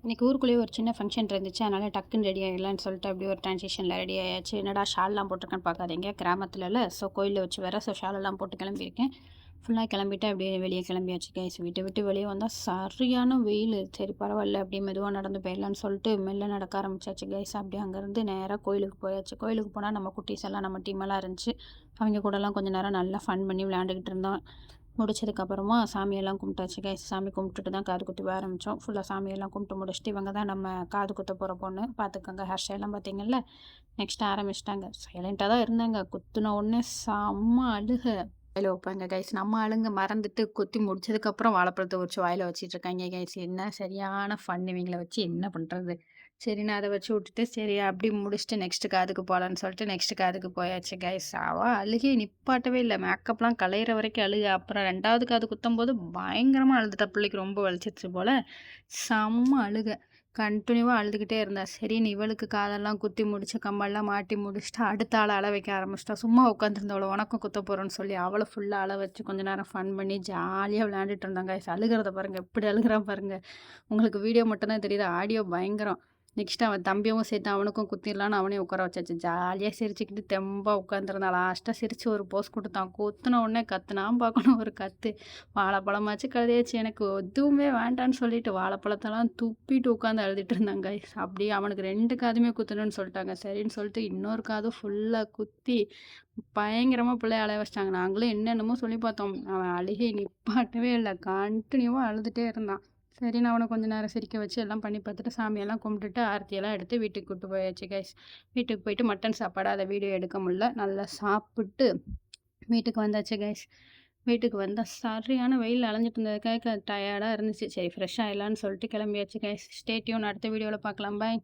இன்றைக்கி ஊருக்குள்ளேயே ஒரு சின்ன ஃபங்க்ஷன் இருந்துச்சு. அதனால் டக்குன்னு ரெடி ஆகிடலான்னு சொல்லிட்டு அப்படி ஒரு ட்ரான்சிஷனில் ரெடி ஆயாச்சு. என்னடா ஷால்லாம் போட்டிருக்கேன்னு பார்க்காதீங்க, கிராமத்துலல. ஸோ கோயிலில் வச்சு வேறு. ஸோ ஷாலெல்லாம் போட்டு கிளம்பியிருக்கேன். ஃபுல்லாக கிளம்பிட்டு அப்படியே வெளியே கிளம்பியாச்சு கைஸ். வீட்டை விட்டு வெளியே வந்தால் சரியான வெயில். சரி பரவாயில்ல, அப்படியே மெதுவாக நடந்து போயிடலான்னு சொல்லிட்டு மெல்ல நடக்க ஆரம்பிச்சாச்சு கைஸ். அப்படியே அங்கேருந்து நேராக கோயிலுக்கு போயாச்சு. கோயிலுக்கு போனால் நம்ம குட்டீஸ் எல்லாம் நம்ம டீமெல்லாம் இருந்துச்சு. அவங்க கூடலாம் கொஞ்சம் நேரம் நல்லா ஃபன் பண்ணி விளையாண்டுக்கிட்டு இருந்தோம். முடிச்சதுக்கப்புறமா சாமியெல்லாம் கும்பிட்டாச்சு கைஸ். சாமி கும்பிட்டுட்டு தான் காது குத்த ஆரம்பித்தோம். ஃபுல்லாக சாமியெல்லாம் கும்பிட்டு முடிச்சுட்டு இவங்க தான் நம்ம காது குத்த போகிற பொண்ணு. பார்த்துக்கோங்க, ஹேர் ஸ்டைலாம் பார்த்தீங்கல்ல. நெக்ஸ்ட் ஆரம்பிச்சிட்டாங்க. சைலண்ட்டாக தான் இருந்தாங்க. குத்துன உடனே செம்ம அழுக. வாயில் வைப்பாங்க கைஸ். நம்ம ஆளுங்க மறந்துட்டு குத்தி முடிச்சதுக்கப்புறம் வாழைப்பழத்தை உரிச்சு வாயில் வச்சிட்டு இருக்காங்க கைஸ். என்ன சரியான ஃபன் இவங்கள வச்சு என்ன பண்ணுறது. சரி நான் அதை வச்சு விட்டுட்டு சரி அப்படி முடிச்சுட்டு நெக்ஸ்ட்டு காதுக்கு போகலான்னு சொல்லிட்டு நெக்ஸ்ட்டு காதுக்கு போயாச்சு கைஸ். அவள் அழுகே நிப்பாட்டவே இல்லை. மேக்கப்லாம் கலையிற வரைக்கும் அழுக. அப்புறம் 2வது காது குத்தும்போது பயங்கரமாக அழுதுட்டா. பிள்ளைக்கு ரொம்ப வலிச்சிருச்சு போல். செம்ம அழுக. கண்டினியூவாக அழுதுகிட்டே இருந்தா. சரின்னு இவளுக்கு காதெல்லாம் குத்தி முடிச்சு கம்பெல்லாம் மாட்டி முடிச்சுட்டு அடுத்த ஆளை அழ வைக்க ஆரம்பிச்சிட்டா. சும்மா உட்காந்துருந்தவளை உனக்கும் குத்த போகிறோன்னு சொல்லி அவளை ஃபுல்லாக அழ வச்சு கொஞ்ச நேரம் ஃபன் பண்ணி ஜாலியாக விளையாண்டுட்டு இருந்தாங்க. அழுகிறத பாருங்கள், எப்படி அழுகிறான் பாருங்கள். உங்களுக்கு வீடியோ மட்டும்தான் தெரியுது, ஆடியோ பயங்கரம். நெக்ஸ்ட்டு அவன் தம்பியும் சேர்த்து அவனுக்கும் குத்திடலான்னு அவனையும் உட்கார வச்சாச்சு. ஜாலியாக சிரிச்சுக்கிட்டு தெம்பாக உட்காந்துருந்தான். லாஸ்ட்டாக சிரித்து ஒரு போஸ் கொடுத்தான். குத்துன உடனே கத்துனான் பார்க்கணும் ஒரு கத்து. வாழைப்பழமாச்சு கழுதியாச்சு. எனக்கு எதுவுமே வேண்டான்னு சொல்லிட்டு வாழைப்பழத்தெல்லாம் துப்பிட்டு உட்காந்து அழுதுட்டு இருந்தாங்க. அப்படியே அவனுக்கு 2 காதுமே குத்தணும்னு சொல்லிட்டாங்க. சரின்னு சொல்லிட்டு இன்னொரு காதும் ஃபுல்லாக குத்தி பயங்கரமாக பிள்ளைய அழ வச்சிட்டாங்க. நாங்களும் என்னென்னமோ சொல்லி பார்த்தோம். அவன் அழுகை நிப்பாட்டவே இல்லை. கண்டினியூவாக அழுதுகிட்டே இருந்தான். சரி நான் அவனை கொஞ்சம் நேரம் சிரிக்க வச்சு எல்லாம் பண்ணி பார்த்துட்டு சாமியெல்லாம் கும்பிட்டுட்டு ஆரத்தியெல்லாம் எடுத்து வீட்டுக்கு கூப்பிட்டு போயாச்சு கைஸ். வீட்டுக்கு போயிட்டு மட்டன் சாப்பாடு, அதை வீடியோ எடுக்க முடியல. நல்லா சாப்பிட்டு வீட்டுக்கு வந்தாச்சு கைஸ். வீட்டுக்கு வந்தால் சரியான வெயில் அலைஞ்சிட்டு இருந்ததுக்காக டயர்டாக இருந்துச்சு. சரி ஃப்ரெஷ் ஆகிடலான்னு சொல்லிட்டு கிளம்பியாச்சு கைஸ். ஸ்டே டியூன், அடுத்த வீடியோவில் பார்க்கலாம். பாய்.